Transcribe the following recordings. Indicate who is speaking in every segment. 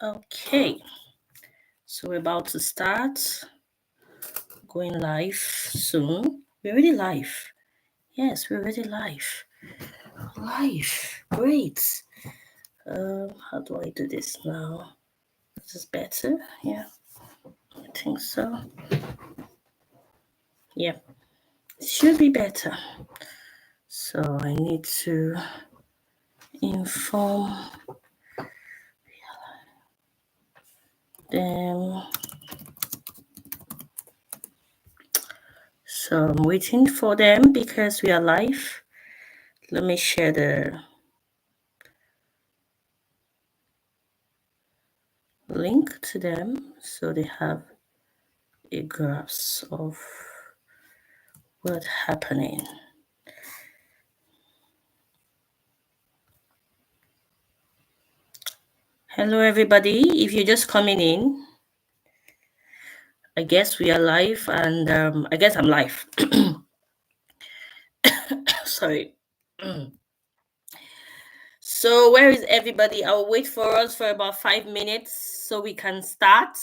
Speaker 1: Okay, so we're about to start going live soon. We're already live. Yes, we're already live. Live. Great. How do I do this now? Is this better? Yeah, I think so. Yeah, it should be better. So I need to inform them. So I'm waiting for them because we are live. Let me share the link to them so they have a grasp of what's happening. Hello, everybody. If you're just coming in, I guess we are live, and I guess I'm live. Sorry. So, where is everybody? I'll wait for us for about 5 minutes so we can start.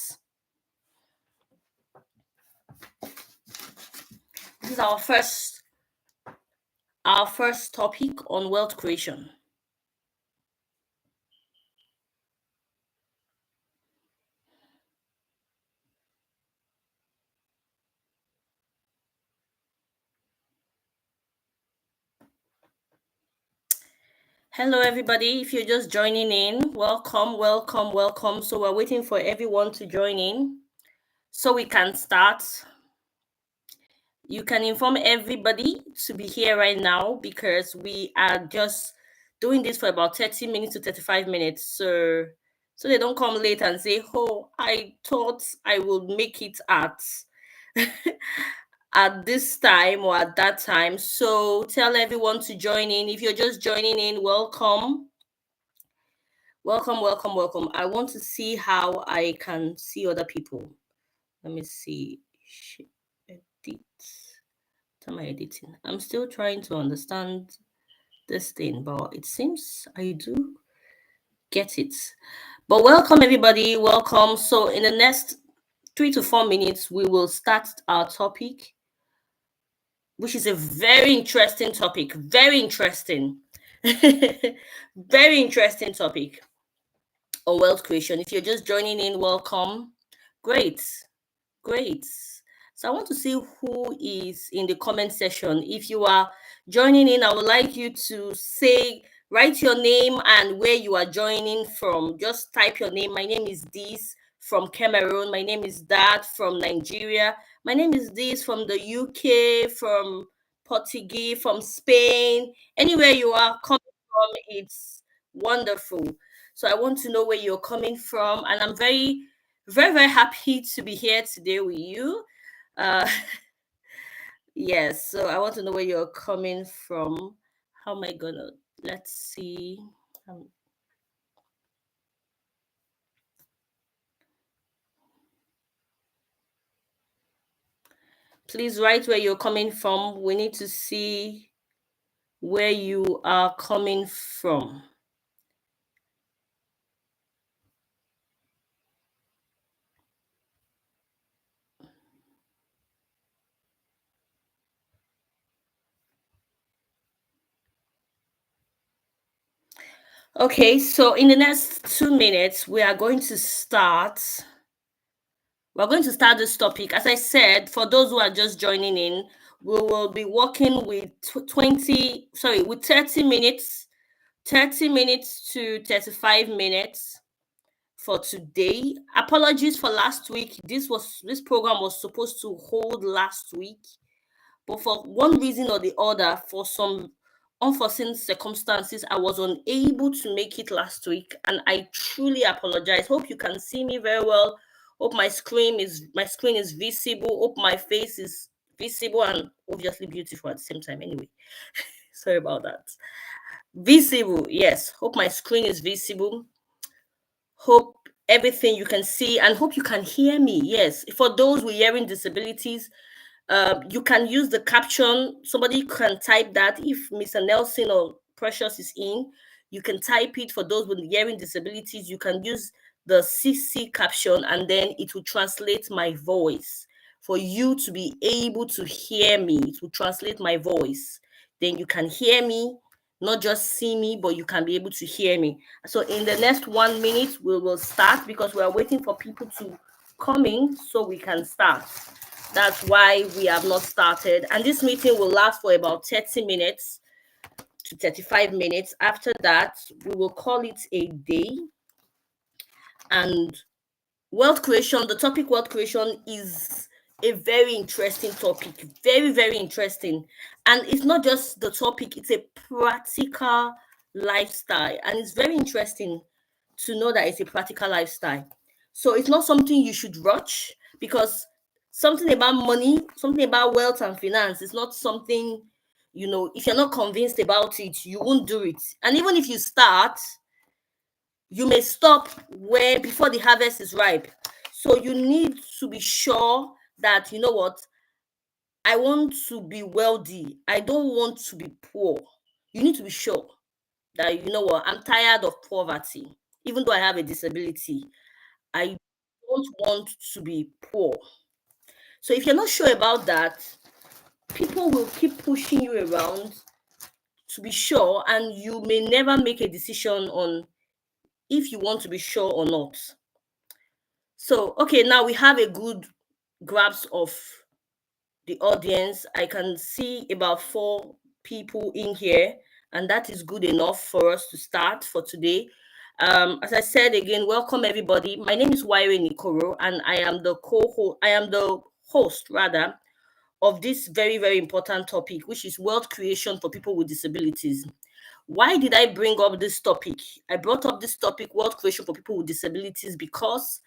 Speaker 1: This is our first topic on wealth creation. Hello, everybody. If you're just joining in, welcome, welcome, welcome. So, we're waiting for everyone to join in so we can start. You can inform everybody to be here right now because we are just doing this for about 30 minutes to 35 minutes. So they don't come late and say, "Oh, I thought I would make it at at this time or at that time." So tell everyone to join in. If you're just joining in, welcome. Welcome, welcome, welcome. I want to see how I can see other people. Let me see. Edit. What am I editing? I'm still trying to understand this thing, but it seems I do get it. But welcome, everybody. Welcome. So, in the next 3 to 4 minutes, we will start our topic, which is a very interesting topic. Very interesting. Very interesting topic on wealth creation. If you're just joining in, welcome. Great. Great. So I want to see who is in the comment section. If you are joining in, I would like you to write your name and where you are joining from. Just type your name. My name is This from Cameroon. My name is That from Nigeria. My name is This from the UK, from Portuguese, from Spain. Anywhere you are coming from, it's wonderful. So I want to know where you're coming from, and I'm very very, very happy to be here today with you. Uh, yes, so I want to know where you're coming from. How am I gonna? Let's see. Um, Please write where you're coming from. We need to see where you are coming from. Okay, so in the next 2 minutes, we are going to start. We're going to start this topic. As I said, for those who are just joining in, we will be working with 30 minutes 30 minutes to 35 minutes for today. Apologies for last week. This program was supposed to hold last week, but for one reason or the other, for some unforeseen circumstances, I was unable to make it last week, and I truly apologize. Hope you can see me very well. Hope my screen is visible. Hope my face is visible and obviously beautiful at the same time. Anyway, sorry about that. Visible, yes. Hope my screen is visible. Hope everything you can see and hope you can hear me. Yes. For those with hearing disabilities, you can use the caption. Somebody can type that if Mr. Nelson or Precious is in. You can type it. For those with hearing disabilities, you can use the CC caption, and then it will translate my voice for you to be able to hear me. It will translate my voice. Then you can hear me, not just see me, but you can be able to hear me. So in the next 1 minute, we will start because we are waiting for people to come in so we can start. That's why we have not started. And this meeting will last for about 30 minutes to 35 minutes. After that, we will call it a day. And wealth creation, the topic wealth creation is a very interesting topic. Very, very interesting. And it's not just the topic, it's a practical lifestyle. And it's very interesting to know that it's a practical lifestyle. So it's not something you should rush, because something about money, something about wealth and finance is not something, if you're not convinced about it, you won't do it. And even if you start, you may stop where before the harvest is ripe. So you need to be sure that, you know what, I want to be wealthy. I don't want to be poor. You need to be sure that, you know what, I'm tired of poverty. Even though I have a disability, I don't want to be poor. So if you're not sure about that, people will keep pushing you around to be sure, and you may never make a decision on if you want to be sure or not. So, okay, now we have a good grasp of the audience. I can see about 4 people in here, and that is good enough for us to start for today. As I said again, welcome everybody. My name is Waire Nikoro, and I am the host rather of this very, very important topic, which is wealth creation for people with disabilities. Why did I bring up this topic? I brought up this topic, wealth creation for people with disabilities, because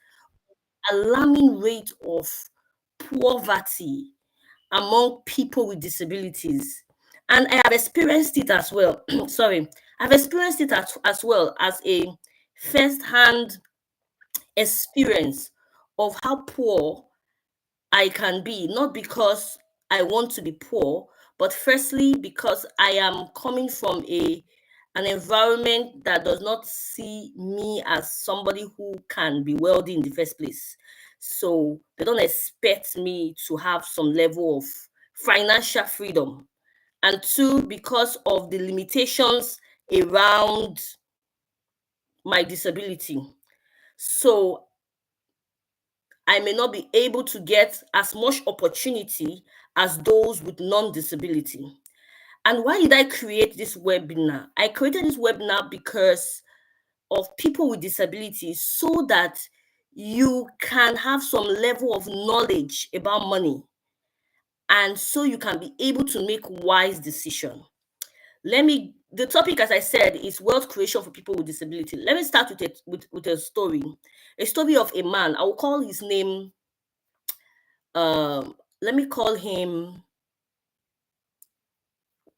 Speaker 1: alarming rate of poverty among people with disabilities. And I have experienced it as well. Sorry, I've experienced it as well as a first-hand experience of how poor I can be, not because I want to be poor, but firstly because I am coming from an environment that does not see me as somebody who can be wealthy in the first place. So they don't expect me to have some level of financial freedom. And two, because of the limitations around my disability. So I may not be able to get as much opportunity as those with non-disability. And why did I create this webinar? I created this webinar because of people with disabilities, so that you can have some level of knowledge about money, and so you can be able to make wise decision. The topic, as I said, is wealth creation for people with disability. Let me start with a story. A story of a man. I will call his name, let me call him,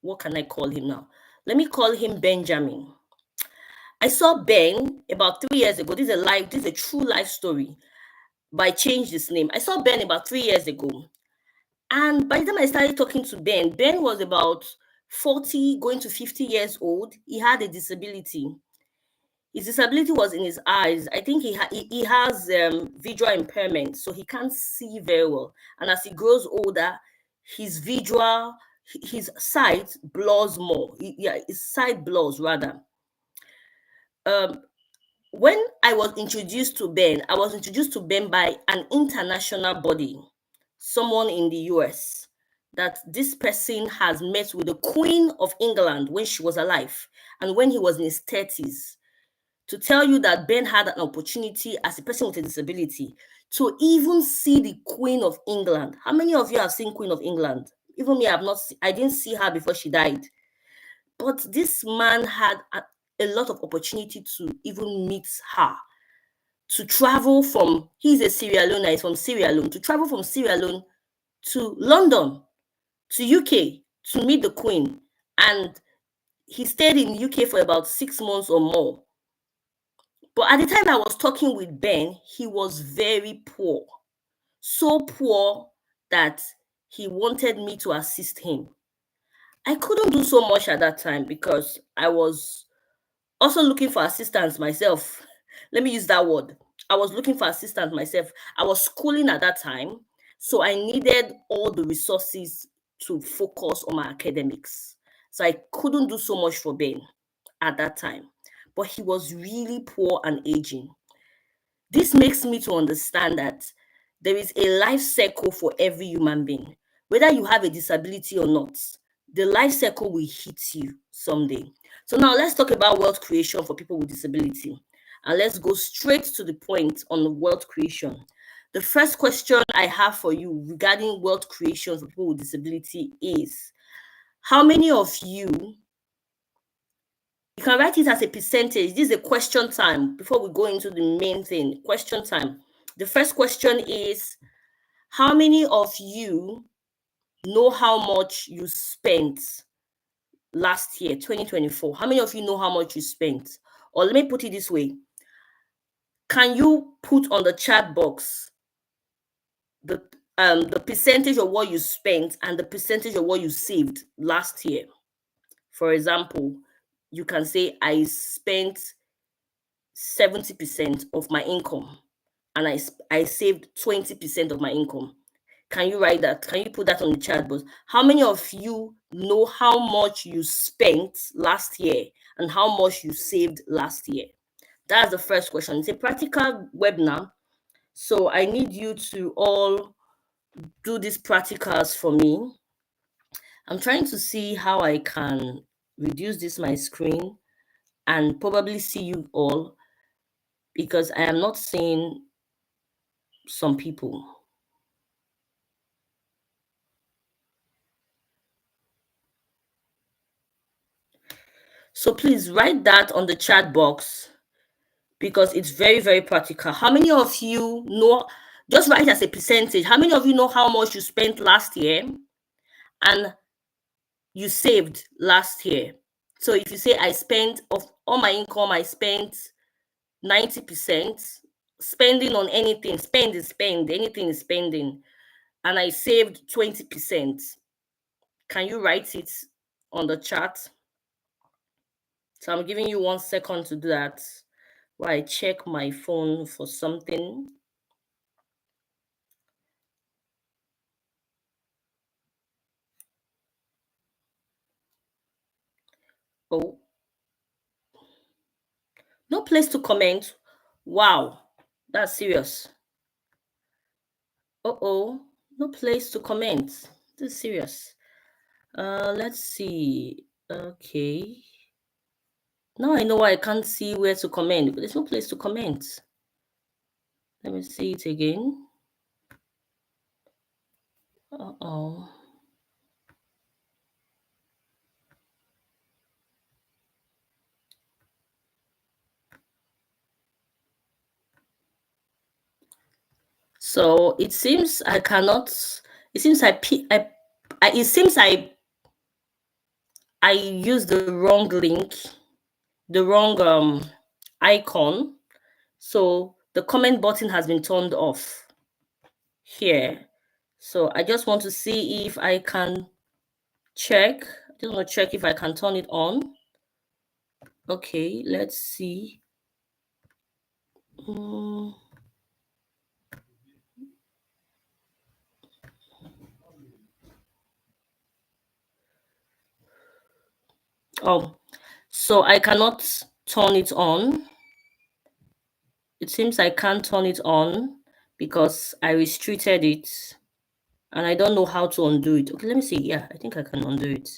Speaker 1: what can I call him now? Let me call him Benjamin. I saw Ben about 3 years ago. This is a true life story, but I changed his name. I saw Ben about 3 years ago. And by the time I started talking to Ben, Ben was about 40, going to 50 years old. He had a disability. His disability was in his eyes. I think he has visual impairment, so he can't see very well. And as he grows older, his his sight blurs more. His sight blurs rather. When I was introduced to Ben, I was introduced to Ben by an international body, someone in the US, that this person has met with the Queen of England when she was alive and when he was in his 30s. To tell you that Ben had an opportunity as a person with a disability to even see the Queen of England. How many of you have seen Queen of England? Even me, I didn't see her before she died. But this man had a lot of opportunity to even meet her, to travel from, he's a Sierra Leone, he's from Sierra Leone, to travel from Sierra Leone to London, to UK, to meet the Queen. And he stayed in UK for about 6 months or more. But at the time I was talking with Ben, he was very poor. So poor that he wanted me to assist him. I couldn't do so much at that time because I was also looking for assistance myself. Let me use that word. I was looking for assistance myself. I was schooling at that time, so I needed all the resources to focus on my academics. So I couldn't do so much for Ben at that time. But he was really poor and aging. This makes me to understand that there is a life cycle for every human being. Whether you have a disability or not, the life cycle will hit you someday. So now let's talk about wealth creation for people with disability. And let's go straight to the point on wealth creation. The first question I have for you regarding wealth creation for people with disability is, how many of you can write it as a percentage. This is a question time before we go into the main thing. Question time. The first question is, how many of you know how much you spent last year, 2024? How many of you know how much you spent? Or let me put it this way. Can you put on the chat box the percentage of what you spent and the percentage of what you saved last year? For example, you can say I spent 70% of my income and I saved 20% of my income. Can you write that? Can you put that on the chat box? How many of you know how much you spent last year and how much you saved last year? That's the first question. It's a practical webinar. So I need you to all do these practicals for me. I'm trying to see how I can reduce this my screen and probably see you all, because I am not seeing some people. So please write that on the chat box because it's very, very practical. How many of you know, just write as a percentage, how many of you know how much you spent last year and you saved last year? So if you say I spent of all my income, I spent 90%, spending on anything, spend is spend, anything is spending, and I saved 20%. Can you write it on the chat? So I'm giving you 1 second to do that while I check my phone for something. Oh, no place to comment. Wow, that's serious. Uh-oh, no place to comment. This is serious. Let's see. Okay. Now I know why I can't see where to comment. There's no place to comment. Let me see it again. Uh-oh. So it seems I cannot. It seems it seems I used the wrong link, the wrong icon. So the comment button has been turned off here. So I just want to see if I can check. I just want to check if I can turn it on. Okay, let's see. Oh, so I cannot turn it on. It seems I can't turn it on because I restricted it and I don't know how to undo it. Okay, let me see. Yeah, I think I can undo it.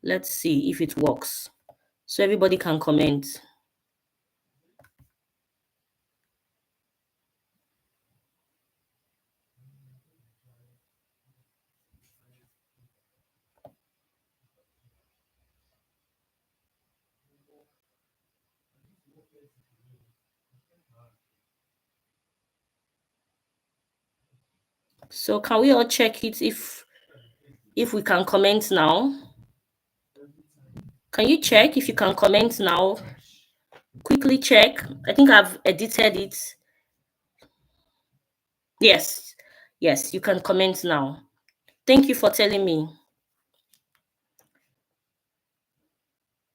Speaker 1: Let's see if it works. So everybody can comment. So can we all check it if we can comment now? Can you check if you can comment now? Quickly check. I think I've edited it. Yes. Yes, you can comment now. Thank you for telling me.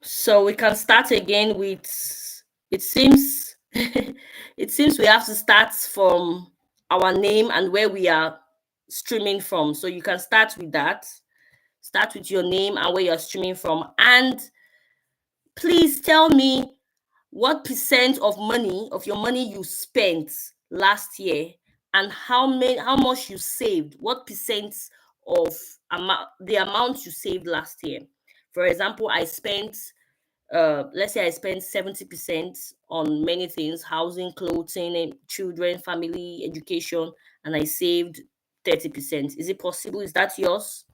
Speaker 1: So we can start again with, it seems It seems we have to start from our name and where we are streaming from. So you can start with that. Start with your name and where you're streaming from. And please tell me what percent of your money you spent last year, and how much you saved. What percent of the amount you saved last year? For example, I spent let's say I spent 70% on many things: housing, clothing, and children, family, education, and I saved 30%. Is it possible? Is that yours?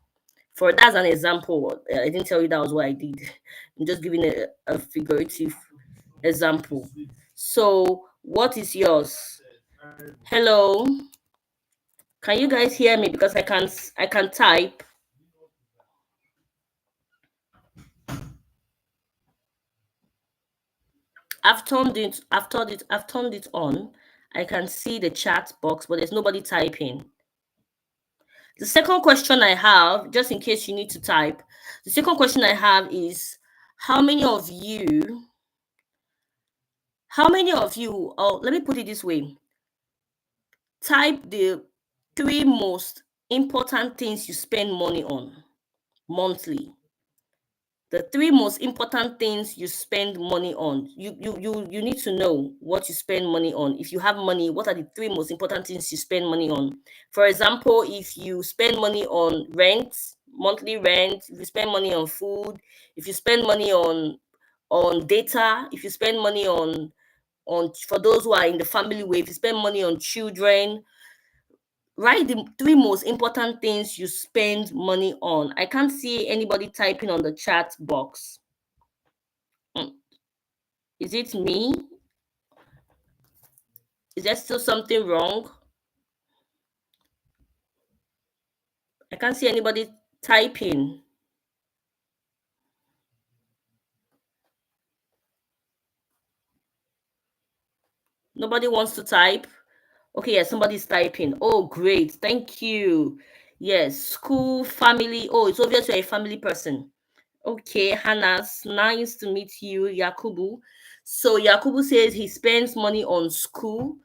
Speaker 1: For that's an example. I didn't tell you that was what I did. I'm just giving a figurative example. So, what is yours? Hello, can you guys hear me? Because I can type. I've turned it on. I can see the chat box, but there's nobody typing. The second question I have, just in case you need to type, the second question I have is how many of you, oh, let me put it this way, type the three most important things you spend money on monthly. The three most important things you spend money on. You need to know what you spend money on. If you have money, what are the three most important things you spend money on? For example, if you spend money on rent, monthly rent, if you spend money on food, if you spend money on data, if you spend money on for those who are in the family way, if you spend money on children, write the three most important things you spend money on. I can't see anybody typing on the chat box. Mm, is it me? Is there still something wrong? I can't see anybody typing. Nobody wants to type. Okay, yeah, somebody's typing. Oh, great. Thank you. Yes, school, family. Oh, it's obvious you're a family person. Okay, Hannah, nice to meet you, Yakubu. So Yakubu says he spends money on school,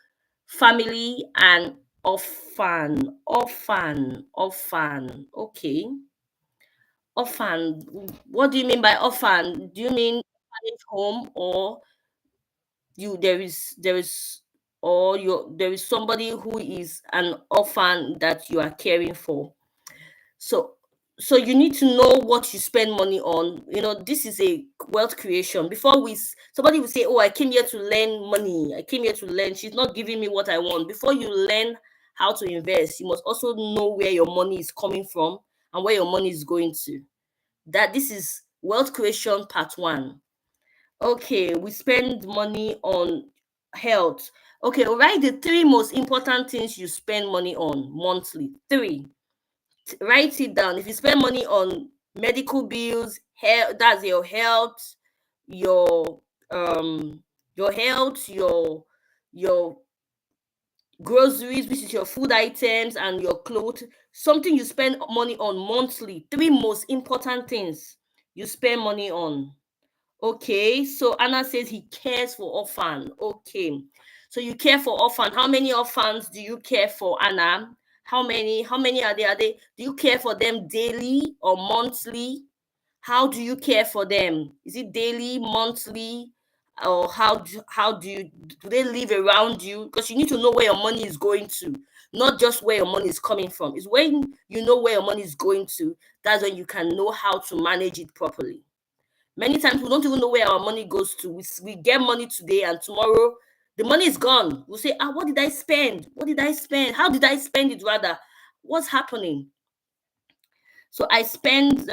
Speaker 1: family, and orphan. Okay, orphan. What do you mean by orphan? Do you mean orphanage home, or you there is or you there is somebody who is an orphan that you are caring for? So you need to know what you spend money on. This is a wealth creation. Before somebody will say, oh, I came here to learn money, I came here to learn, she's not giving me what I want. Before you learn how to invest, you must also know where your money is coming from and where your money is going to. That this is wealth creation part one. Okay, we spend money on health. Okay, write the three most important things you spend money on monthly. Three. Write it down. If you spend money on medical bills, that's your your health, your groceries, which is your food items, and your clothes, something you spend money on monthly. Three most important things you spend money on. Okay, so Anna says he cares for orphan. Okay, so you care for orphan. How many orphans do you care for, Anna? How many? How many are there? Do you care for them daily or monthly? How do you care for them? Is it daily, monthly, or do they live around you? Because you need to know where your money is going to, not just where your money is coming from. It's when you know where your money is going to, that's when you can know how to manage it properly. Many times we don't even know where our money goes to. We get money today and tomorrow the money is gone. We'll say, what did I spend? What did I spend? How did I spend it rather? What's happening? So I spend,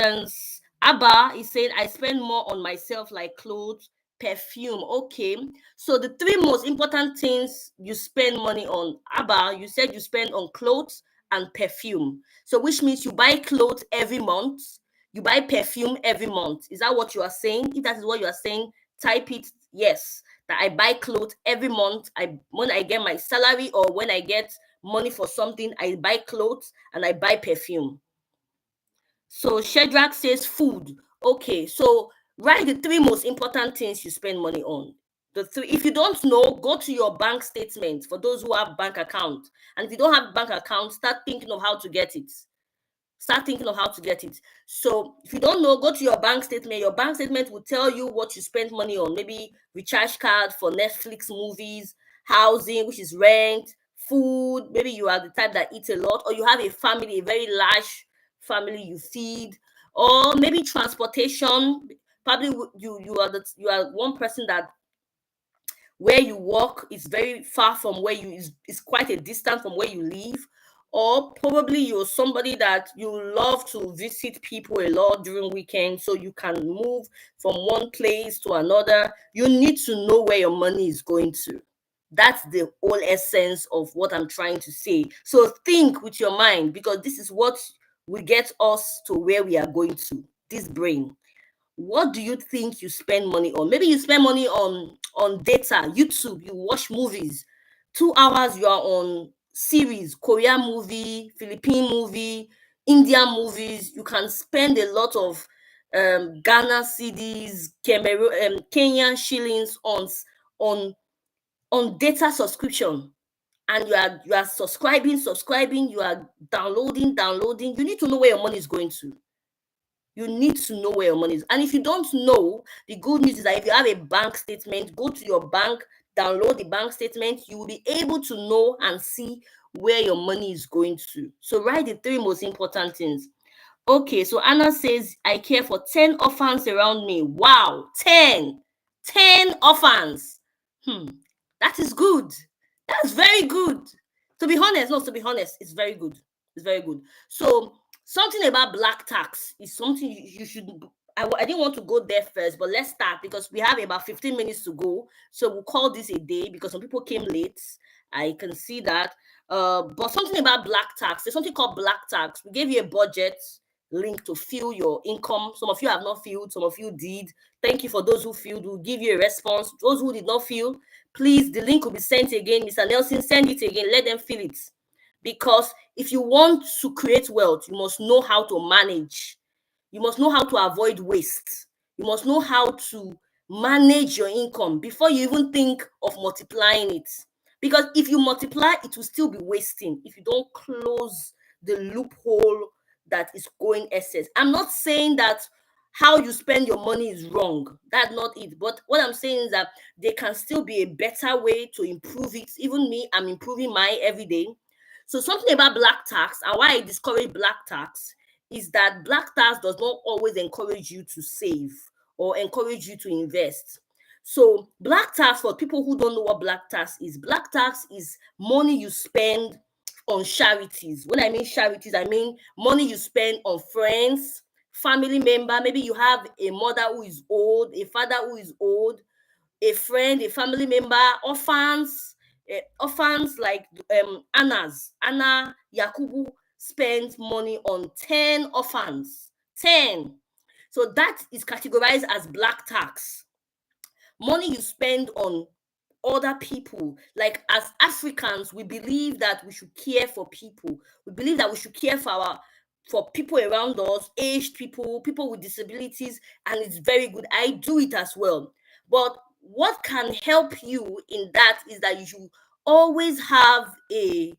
Speaker 1: Abba is saying, I spend more on myself, like clothes, perfume. Okay. So the three most important things you spend money on, Abba, you said you spend on clothes and perfume. So which means you buy clothes every month, you buy perfume every month. Is that what you are saying? If that is what you are saying, type it yes. That I buy clothes every month. When I get my salary or when I get money for something, I buy clothes and I buy perfume. So Shedrack says food. Okay, so write the three most important things you spend money on. The three, if you don't know, go to your bank statement for those who have bank account. And if you don't have bank account, start thinking of how to get it. Start thinking of how to get it. So if you don't know, go to your bank statement. Your bank statement will tell you what you spent money on. Maybe recharge card for Netflix movies, housing, which is rent, food. Maybe you are the type that eats a lot, or you have a family, a very large family you feed, or maybe transportation. Probably you are one person that where you work is very far from where you is quite a distance from where you live, or probably you're somebody that you love to visit people a lot during weekends, so you can move from one place to another. You need to know where your money is going to. That's the whole essence of what I'm trying to say. So think with your mind, because this is what will get us to where we are going to. This brain, what do you think you spend money on? Maybe you spend money on data, YouTube, you watch movies. 2 hours you are on series, Korean movie, Philippine movie, Indian movies. You can spend a lot of Ghana cedis, Cameroon, Kenyan shillings on on data subscription. And you are subscribing, you are downloading. You need to know where your money is going to. You need to know where your money is. And if you don't know, the good news is that if you have a bank statement, go to your bank, download the bank statement, you will be able to know and see where your money is going to. So write the three most important things. Okay, so Anna says, I care for 10 orphans around me. Wow, 10. 10 orphans. Hmm, that is good. That's very good. To be honest, no, to be honest, it's very good. It's very good. So something about black tax is something you should. I didn't want to go there first, but let's start because we have about 15 minutes to go. So we'll call this a day because some people came late. I can see that. But something about black tax. There's something called black tax. We gave you a budget link to fill your income. Some of you have not filled, some of you did. Thank you for those who filled. We'll give you a response. Those who did not fill, please, the link will be sent again. Mr. Nelson, send it again. Let them fill it. Because if you want to create wealth, you must know how to manage. You must know how to avoid waste. You must know how to manage your income before you even think of multiplying it. Because if you multiply, it will still be wasting if you don't close the loophole that is going excess. I'm not saying that how you spend your money is wrong. That's not it. But what I'm saying is that there can still be a better way to improve it. Even me, I'm improving mine every day. So something about black tax and why I discourage black tax is that black tax does not always encourage you to save or encourage you to invest. So black tax, for people who don't know what black tax is money you spend on charities. When I mean charities, I mean money you spend on friends, family member. Maybe you have a mother who is old, a father who is old, a friend, a family member, orphans, orphans like Anna Yakubu spends money on 10 orphans. 10. So that is categorized as black tax. Money you spend on other people. Like as Africans, we believe that we should care for people. We believe that we should care for people around us, aged people, people with disabilities, and it's very good. I do it as well. But what can help you in that is that you should always have an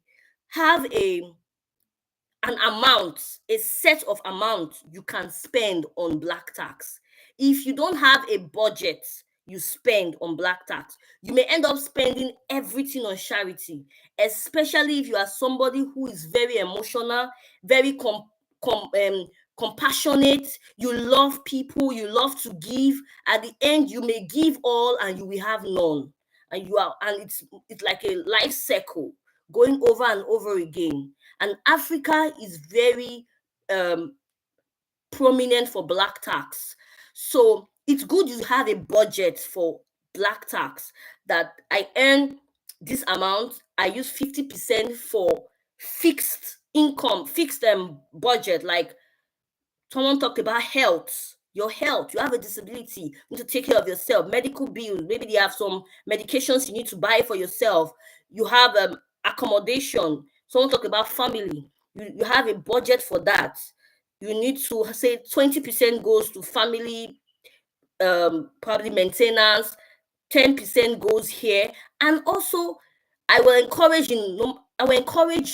Speaker 1: amount, a set of amount you can spend on black tax. If you don't have a budget you spend on black tax, you may end up spending everything on charity, especially if you are somebody who is very emotional, very com- um, compassionate, you love people, you love to give. At the end, you may give all and you will have none. And it's like a life cycle going over and over again. And Africa is very um, prominent for black tax. So it's good you have a budget for black tax, that I earn this amount, I use 50% for fixed income, fixed budget. Like someone talked about health. Your health, you have a disability, you need to take care of yourself, medical bills, maybe you have some medications you need to buy for yourself. You have accommodation. Someone talked about family. You have a budget for that. You need to say 20% goes to family, probably maintenance, 10% goes here. And also, I will encourage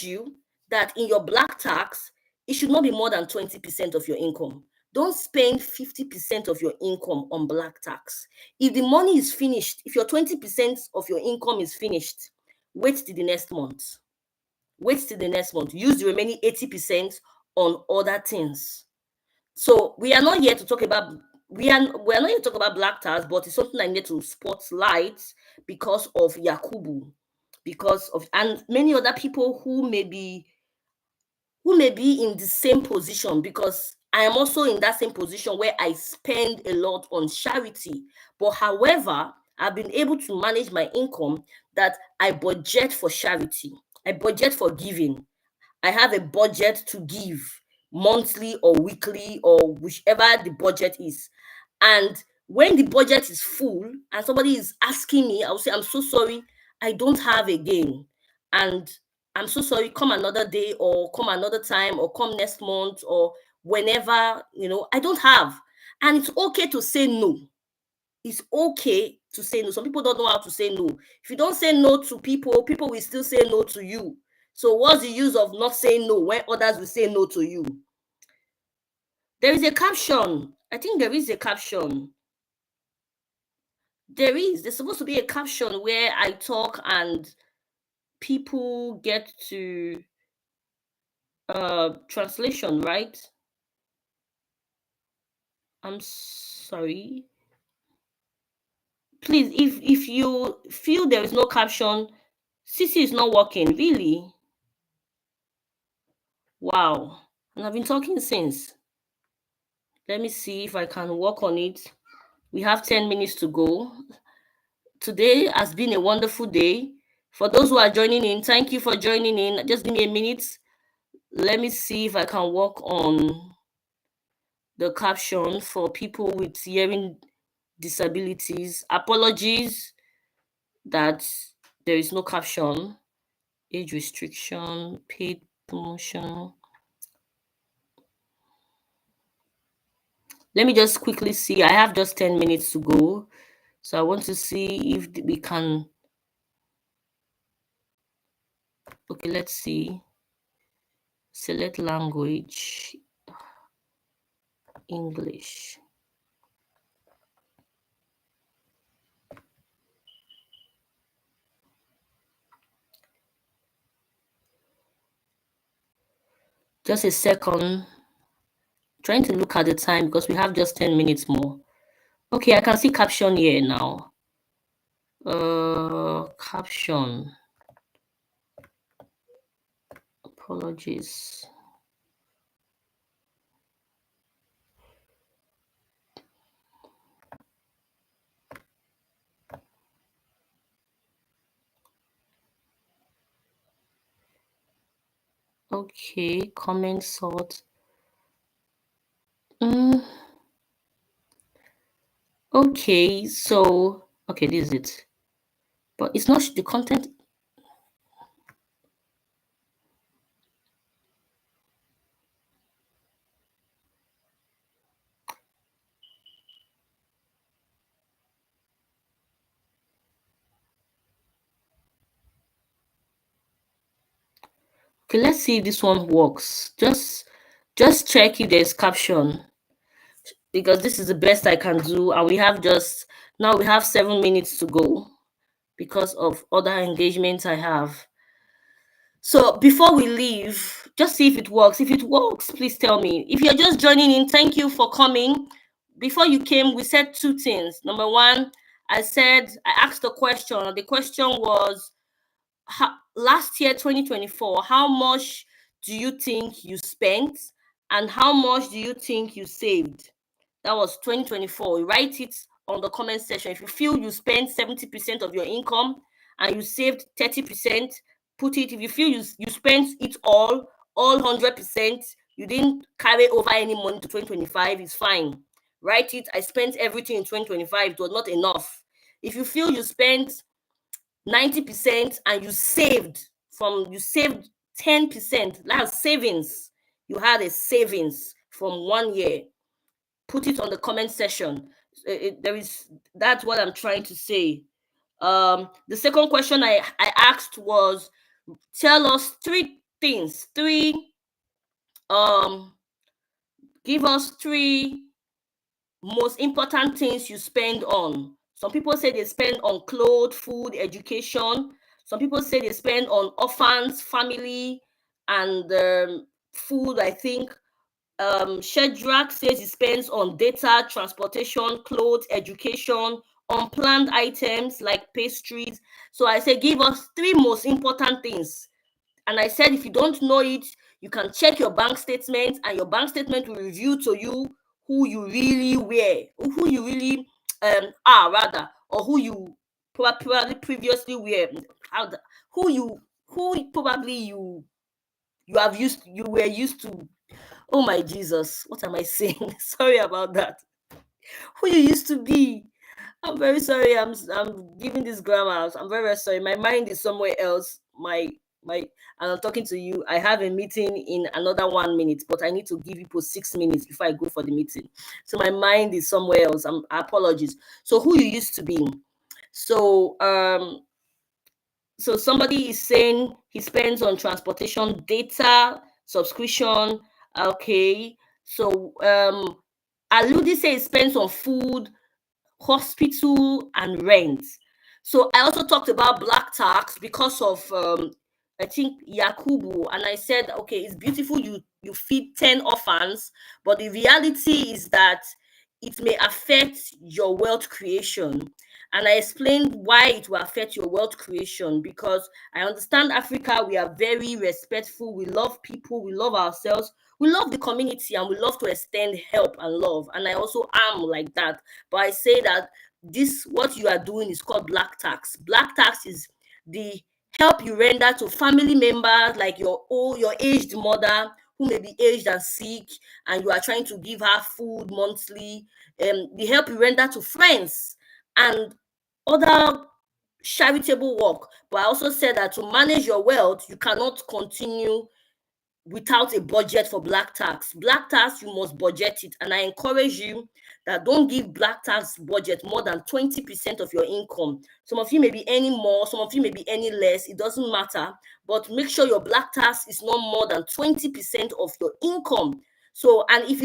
Speaker 1: you that in your black tax, it should not be more than 20% of your income. Don't spend 50% of your income on black tax. If the money is finished, if your 20% of your income is finished, wait till the next month. Wait till the next month. Use the remaining 80% on other things. So we are not here to talk about we are not here to talk about black tax, but it's something I need to spotlight because of Yakubu, because of and many other people who may be in the same position, because I am also in that same position where I spend a lot on charity. But however, I've been able to manage my income that I budget for charity. I budget for giving. I have a budget to give monthly or weekly or whichever the budget is. And when the budget is full and somebody is asking me, I'll say, I'm so sorry, I don't have again. And I'm so sorry, come another day or come another time or come next month or whenever, I don't have. And it's okay to say no. It's okay to say no. Some people don't know how to say no. If you don't say no to people, people will still say no to you. So what's the use of not saying no when others will say no to you? There is a caption. I think there is a caption. There's supposed to be a caption where I talk and people get to translation, right? I'm sorry. Please, if you feel there is no caption, CC is not working, really. Wow. And I've been talking since. Let me see if I can work on it. We have 10 minutes to go. Today has been a wonderful day. For those who are joining in, thank you for joining in. Just give me a minute. Let me see if I can work on the caption for people with hearing disabilities. Apologies that there is no caption. Age restriction, paid promotion. Let me just quickly see. I have just 10 minutes to go. So I want to see if we can. Okay, let's see. Select language, English. Just a second. Trying to look at the time because we have just 10 minutes more. Okay, I can see caption here now. Caption. Apologies. Okay, comment sort. Okay, so okay, this is it. But it's not the content. Okay, let's see if this one works. Just check if there's caption, because this is the best I can do, and we have 7 minutes to go because of other engagements I have. So before we leave, just see if it works. If it works, please tell me. If you're just joining in, thank you for coming. Before you came, we said two things. Number one, I asked a question. The question was, last year, 2024, how much do you think you spent and how much do you think you saved? That was 2024. Write it on the comment section. If you feel you spent 70% of your income and you saved 30%, put it. If you feel you spent it all 100%, you didn't carry over any money to 2025, it's fine. Write it. I spent everything in 2025. It was not enough. If you feel you spent 90% and you saved 10%, that's savings. You had a savings from 1 year. Put it on the comment section. There is, that's what I'm trying to say. The second question I asked was, tell us three things, um give us three most important things you spend on. Some people say they spend on clothes, food, education. Some people say they spend on orphans, family, and food, I think. Shedrack says he spends on data, transportation, clothes, education, unplanned items like pastries. So I say, give us three most important things. And I said, if you don't know it, you can check your bank statement, and your bank statement will reveal to you who you really were, who you really are rather, or who you probably previously were, how the, who probably you were used to. Oh my Jesus, what am I saying? Sorry about that. Who you used to be. I'm very sorry. I'm giving this grammar. I'm very, very sorry. My mind is somewhere else. My and I'm talking to you. I have a meeting in another 1 minute, but I need to give people 6 minutes before I go for the meeting. So my mind is somewhere else. Apologies. So who you used to be. So so somebody is saying he spends on transportation, data, subscription. Okay. So Aludi says he spends on food, hospital, and rent. So I also talked about black tax because of I think Yakubu, and I said, okay, it's beautiful you feed 10 orphans, but the reality is that it may affect your wealth creation. And I explained why it will affect your wealth creation, because I understand Africa, we are very respectful, we love people, we love ourselves, we love the community, and we love to extend help and love. And I also am like that. But I say that this, what you are doing, is called black tax. Black tax is the help you render to family members, like your aged mother who may be aged and sick, and you are trying to give her food monthly. The help you render to friends and other charitable work. But I also said that to manage your wealth, you cannot continue without a budget for black tax. Black tax, you must budget it. And I encourage you that don't give black tax budget more than 20% of your income. Some of you may be earning more, some of you may be earning less. It doesn't matter. But make sure your black tax is not more than 20% of your income. So, and if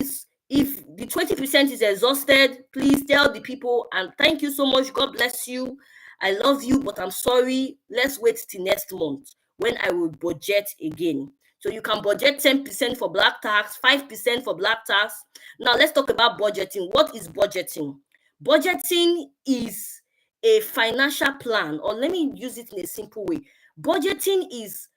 Speaker 1: the 20% is exhausted, please tell the people, and thank you so much. God bless you. I love you, but I'm sorry. Let's wait till next month when I will budget again. So you can budget 10% for black tax, 5% for black tax. Now let's talk about budgeting. What is budgeting? Budgeting is a financial plan, or let me use it in a simple way. Budgeting is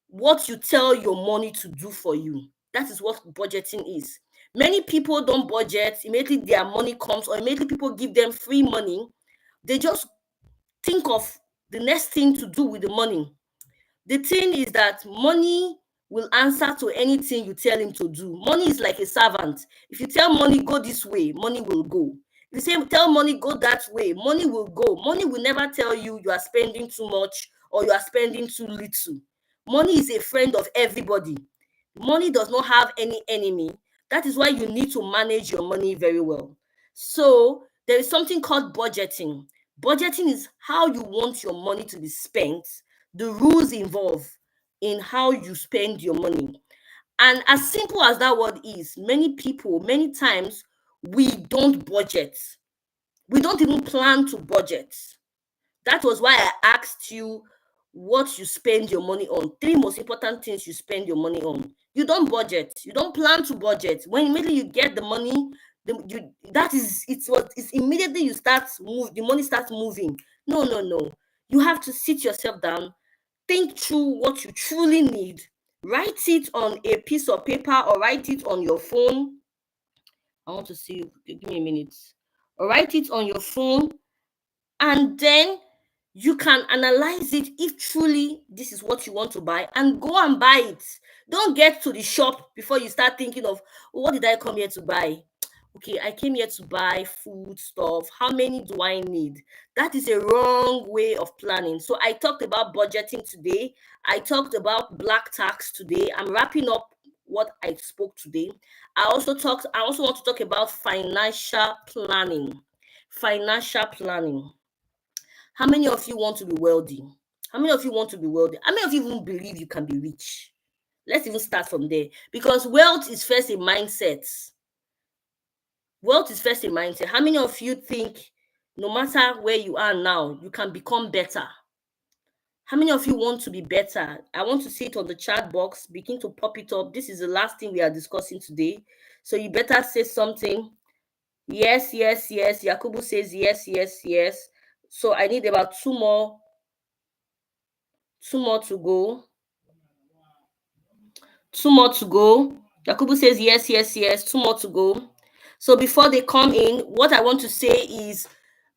Speaker 1: what you tell your money to do for you. That is what budgeting is. Many people don't budget. Immediately their money comes, or immediately people give them free money, they just think of the next thing to do with the money. The thing is that money will answer to anything you tell him to do. Money is like a servant. If you tell money go this way, money will go. If you say tell money go that way, money will go. Money will never tell you you are spending too much or you are spending too little. Money is a friend of everybody. Money does not have any enemy. That is why you need to manage your money very well. So there is something called budgeting. Budgeting is how you want your money to be spent, the rules involved in how you spend your money. And as simple as that word is, many people, many times, we don't budget. We don't even plan to budget. That was why I asked you what you spend your money on. Three most important things you spend your money on. You don't budget. You don't plan to budget. When immediately you get the money, that is it's immediately you start move. The money starts moving. No, no, no. You have to sit yourself down, think through what you truly need, write it on a piece of paper or write it on your phone. I want to see you. Give me a minute. Or write it on your phone, and then you can analyze it if truly this is what you want to buy, and go and buy it. Don't get to the shop before you start thinking of, "Oh, what did I come here to buy? Okay, I came here to buy food stuff. How many do I need?" That is a wrong way of planning. So I talked about budgeting today. I talked about black tax today. I'm wrapping up what I spoke today. I also want to talk about financial planning. Financial planning. How many of you want to be wealthy? How many of you want to be wealthy? How many of you even believe you can be rich? Let's even start from there, because wealth is first a mindset. Wealth is first a mindset. How many of you think no matter where you are now, you can become better? How many of you want to be better? I want to see it on the chat box. Begin to pop it up. This is the last thing we are discussing today. So you better say something. Yes, yes, yes. Yakubu says yes, yes, yes. So I need about two more to go. Two more to go. Yakubu says yes, yes, yes. Two more to go. So before they come in, what I want to say is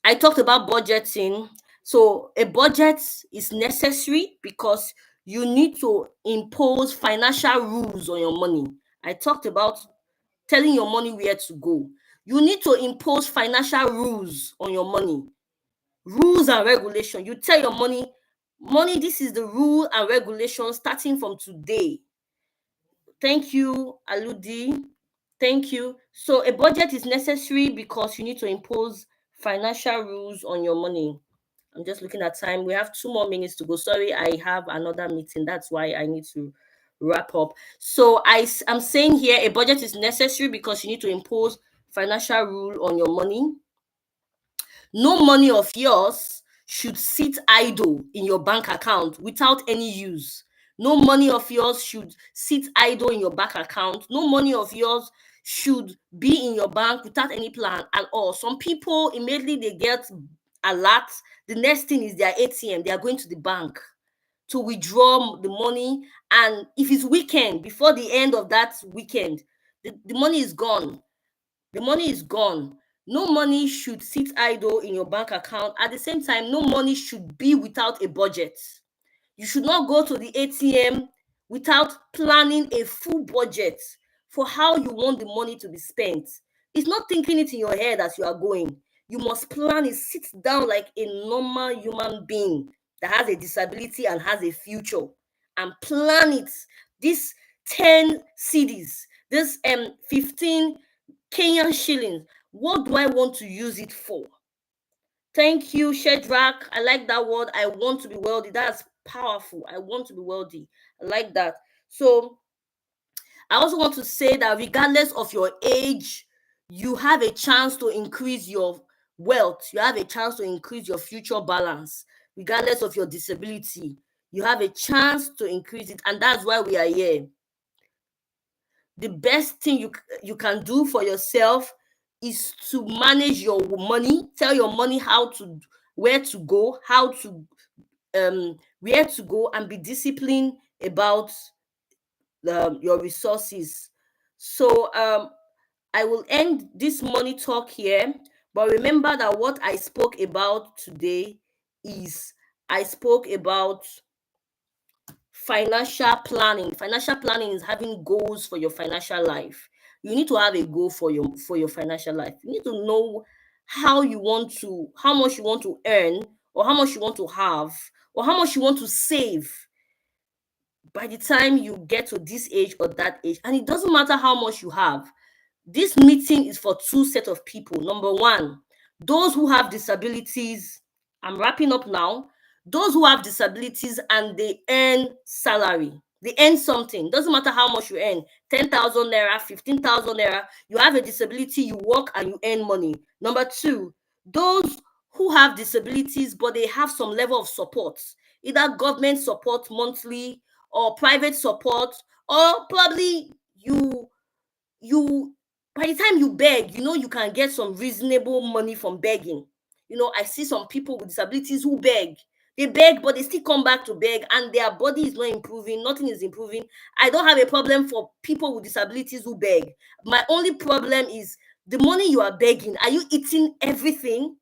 Speaker 1: I talked about budgeting. So a budget is necessary because you need to impose financial rules on your money. I talked about telling your money where to go. You need to impose financial rules on your money. Rules and regulation. You tell your money, this is the rule and regulation starting from today. Thank you, Aludi. Thank you. So a budget is necessary because you need to impose financial rules on your money. I'm just looking at time. We have 2 more minutes to go. Sorry, I have another meeting. That's why I need to wrap up. So I'm saying here a budget is necessary because you need to impose financial rule on your money. No money of yours should sit idle in your bank account without any use. No money of yours should sit idle in your bank account. No money of yours should be in your bank without any plan at all. Some people immediately they get alert. The next thing is their ATM. They are going to the bank to withdraw the money. And if it's weekend, before the end of that weekend, the money is gone. The money is gone. No money should sit idle in your bank account. At the same time, no money should be without a budget. You should not go to the ATM without planning a full budget for how you want the money to be spent. It's not thinking it in your head as you are going. You must plan it, sit down like a normal human being that has a disability and has a future, and plan it. This 10 CDs, this 15 Kenyan shillings, what do I want to use it for? Thank you, Shedrack. I like that word. I want to be wealthy. That's powerful. I want to be wealthy. I like that. So I also want to say that regardless of your age, you have a chance to increase your wealth. You have a chance to increase your future balance. Regardless of your disability, you have a chance to increase it. And that's why we are here. The best thing you can do for yourself is to manage your money. Tell your money where to go, where to go, and be disciplined about your resources. So I will end this money talk here, but remember that what I spoke about today is I spoke about financial planning. Financial planning is having goals for your financial life. You need to have a goal for your financial life. You need to know how much you want to earn, or how much you want to have, or how much you want to save by the time you get to this age or that age. And it doesn't matter how much you have. This meeting is for two set of people. Number one, those who have disabilities. I'm wrapping up now. Those who have disabilities and they earn salary. They earn something. Doesn't matter how much you earn. 10,000 naira, 15,000 naira. You have a disability, you work and you earn money. Number two, those who have disabilities but they have some level of support, either government support monthly or private support, or probably you by the time you beg, you can get some reasonable money from begging. I see some people with disabilities who beg. They beg, but they still come back to beg, and their body is not improving. Nothing is improving. I don't have a problem for people with disabilities who beg. My only problem is the money you are begging. Are you eating everything?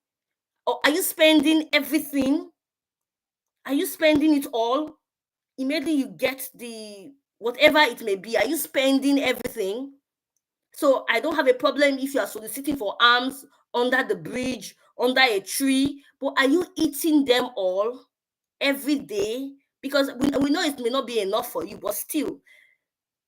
Speaker 1: Or are you spending everything? Are you spending it all? Immediately you get the whatever it may be. Are you spending everything? So I don't have a problem if you are soliciting for alms under the bridge, under a tree, but are you eating them all every day? Because we know it may not be enough for you, but still,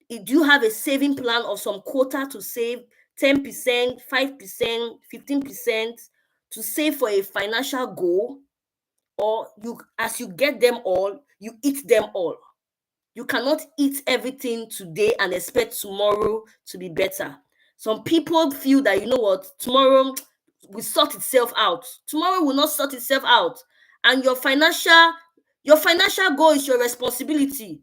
Speaker 1: do you have a saving plan or some quota to save 10%, 5%, 15% to save for a financial goal, or you as you get them all, you eat them all. You cannot eat everything today and expect tomorrow to be better. Some people feel that, you know what, tomorrow will sort itself out. Tomorrow will not sort itself out. And your financial goal is your responsibility.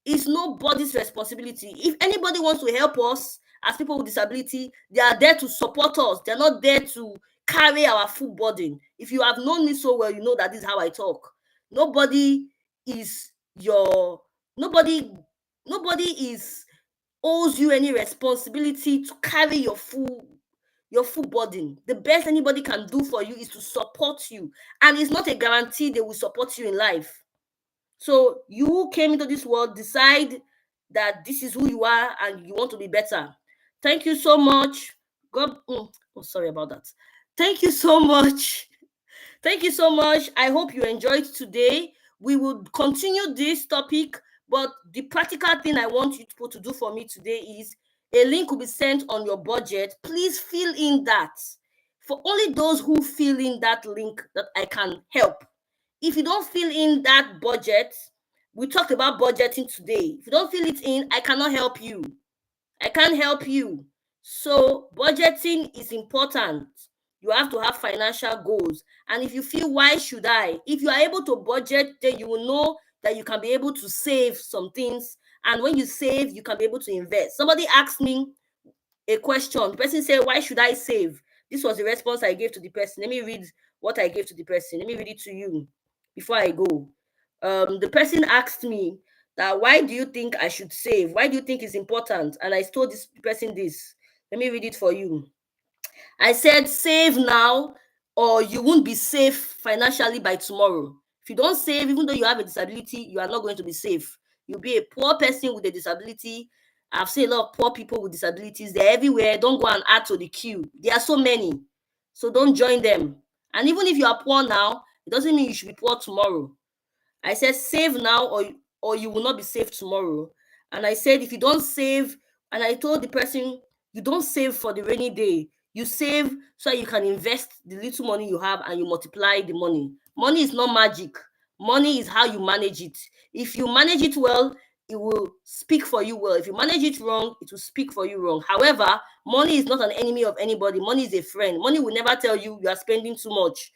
Speaker 1: It's nobody's responsibility. If anybody wants to help us as people with disability, they are there to support us. They're not there to carry our full burden. If you have known me so well, you know that this is how I talk. Nobody is your nobody nobody is owes you any responsibility to carry your full burden. The best anybody can do for you is to support you, and it's not a guarantee they will support you in life. So you who came into this world, decide that this is who you are and you want to be better. Thank you so much. Oh, sorry about that. Thank you so much. Thank you so much. I hope you enjoyed today. We will continue this topic, but the practical thing I want you people to do for me today is a link will be sent on your budget. Please fill in that. For only those who fill in that link that I can help. If you don't fill in that budget, we talked about budgeting today. If you don't fill it in, I cannot help you. I can't help you. So budgeting is important. You have to have financial goals. And if you feel, why should I? If you are able to budget, then you will know that you can be able to save some things. And when you save, you can be able to invest. Somebody asked me a question. The person said, why should I save? This was the response I gave to the person. Let me read what I gave to the person. Let me read it to you before I go. The person asked me that, why do you think I should save? Why do you think it's important? And I told this person this. Let me read it for you. I said, save now, or you won't be safe financially by tomorrow. If you don't save, even though you have a disability, you are not going to be safe. You'll be a poor person with a disability. I've seen a lot of poor people with disabilities. They're everywhere. Don't go and add to the queue. There are so many. So don't join them. And even if you are poor now, it doesn't mean you should be poor tomorrow. I said, save now, or you will not be safe tomorrow. And I said, if you don't save, and I told the person, you don't save for the rainy day. You save so you can invest the little money you have and you multiply the money. Money is not magic. Money is how you manage it. If you manage it well, it will speak for you well. If you manage it wrong, it will speak for you wrong. However, money is not an enemy of anybody. Money is a friend. Money will never tell you are spending too much.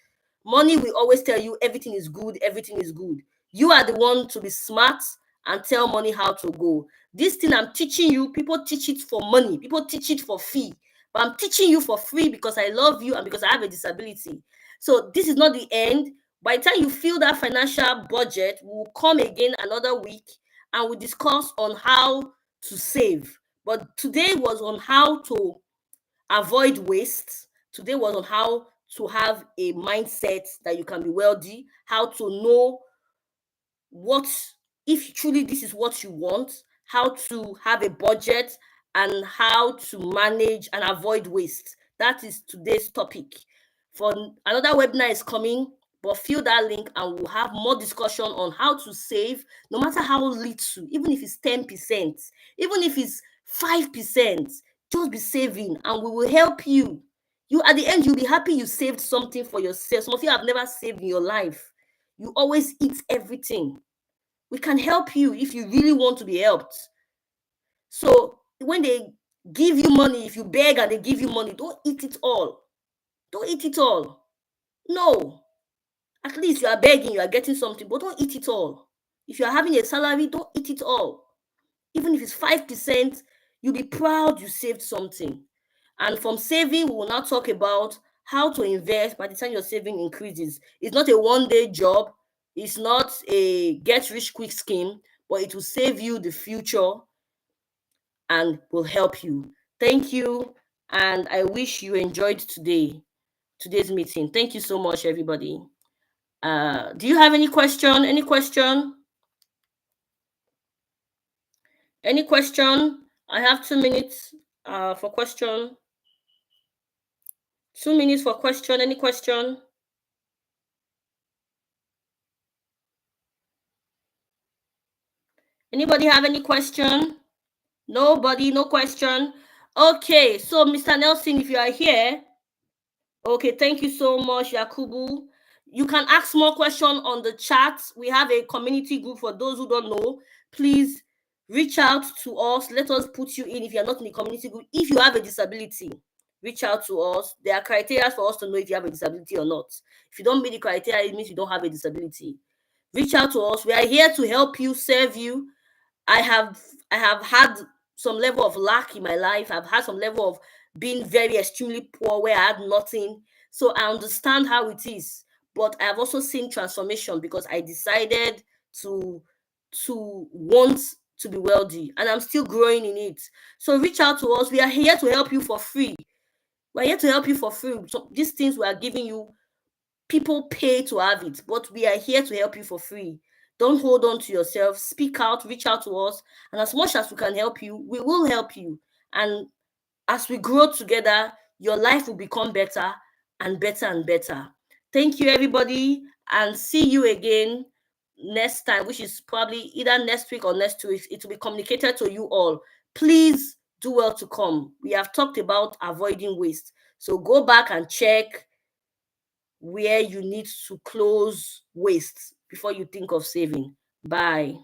Speaker 1: Money will always tell you everything is good, everything is good. You are the one to be smart and tell money how to go. This thing I'm teaching you, people teach it for money, people teach it for fee. But I'm teaching you for free because I love you and because I have a disability. So this is not the end. By the time you fill that financial budget, we'll come again another week and we'll discuss on how to save. But today was on how to avoid waste. Today was on how to have a mindset that you can be wealthy, how to know what, if truly this is what you want, how to have a budget, and how to manage and avoid waste. That is today's topic. For another webinar is coming, but fill that link and we'll have more discussion on how to save, no matter how little, even if it's 10%, even if it's 5%, just be saving and we will help you. You at the end, you'll be happy you saved something for yourself. Some of you have never saved in your life. You always eat everything. We can help you if you really want to be helped. So when they give you money, if you beg and they give you money, don't eat it all. Don't eat it all. No. At least you are begging, you are getting something, but don't eat it all. If you are having a salary, don't eat it all. Even if it's 5%, you'll be proud you saved something. And from saving, we will now talk about how to invest by the time your saving increases. It's not a one-day job. It's not a get-rich-quick scheme, but it will save you the future and will help you. Thank you, and I wish you enjoyed today's meeting. Thank you so much, everybody. Do you have any question? Any question? Any question? I have 2 minutes for question. 2 minutes for question. Any question? Anybody have any question? Nobody, no question. Okay, so Mr. Nelson, if you are here, Okay, thank you so much, Yakubu. You can ask more questions on the chat. We have a community group for those who don't know. Please reach out to us. Let us put you in if you're not in the community group. If you have a disability, reach out to us. There are criteria for us to know if you have a disability or not. If you don't meet the criteria, it means you don't have a disability. Reach out to us. We are here to help you, serve you. I have had some level of lack in my life. I've had some level of being very extremely poor where I had nothing. So I understand how it is. But I've also seen transformation because I decided to want to be wealthy, and I'm still growing in it. So reach out to us. We are here to help you for free. We're here to help you for free. So these things we are giving you, people pay to have it, but we are here to help you for free. Don't hold on to yourself. Speak out, reach out to us, and as much as we can help you, we will help you. And as we grow together, your life will become better and better and better. Thank you, everybody, and see you again next time, which is probably either next week or next 2 weeks. It will be communicated to you all. Please do well to come. We have talked about avoiding waste. So go back and check where you need to close waste before you think of saving. Bye.